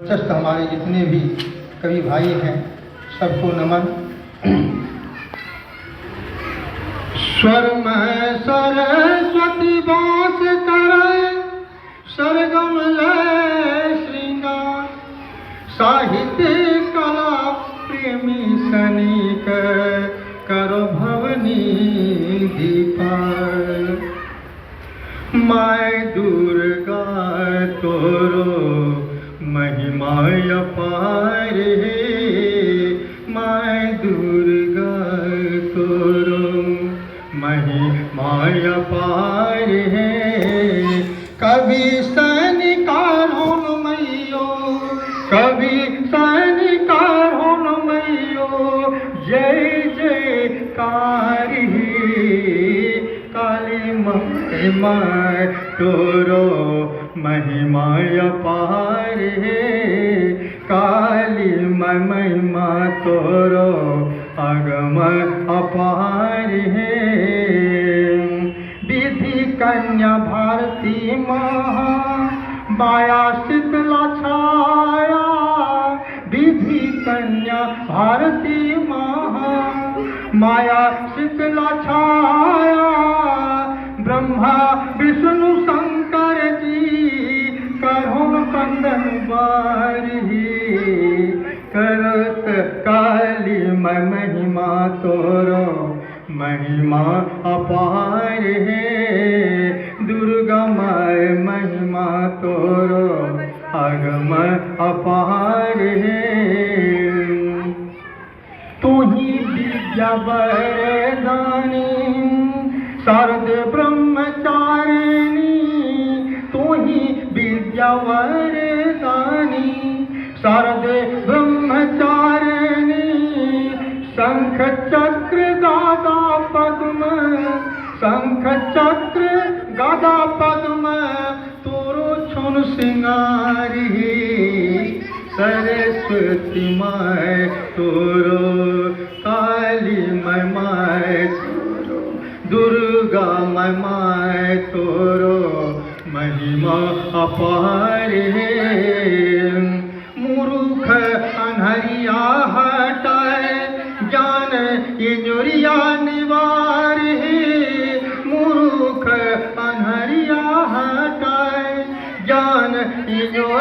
सस्त हमारे जितने भी कवि भाई हैं सबको नमन। स्वर में सरस्वती बास करे सरगम लय श्रृंगार, साहित्य कला प्रेमी सनिक करो भवनी दीपार। माय दुर्गा तोरो महिमा अपार है, माय दुर्गा तोरो महिमा अपार है। कभी सैनिकार हो न मैयो, कभी सैनिकार हो न मैयो, जय जयकार है। काली महिमा तोरो महिमा अपार है, काली महिमा तोरो अगम अपार है। विधि कन्या भारती महा माया शीतला छाया, विधि कन्या भारती महा माया शीतला छाया। ब्रह्मा विष्णु शंकर जी करो कंदन बारी, करत काली महिमा तोरो महिमा अपार है। दुर्गा माय महिमा तोरो अगम अपार है। तू ही विद्या वरदानी शारदे ब्रह्मचारिणी, तू ही विद्या वरदानी शारदे ब्रह्मचारिणी। शंख चक्र गादा पद्म, शंख चक्र गादा पद्म तोरो छुन सिंगारी। सरस्वती माय तोरो काली माय तोरो दुर्गा माय तोरो महिमा अपार है। मूर्ख अनहरिया हटाए ज्ञान इंजुरिया निवार है। मूर्ख अनहरिया हटाए ज्ञान इंजुरिया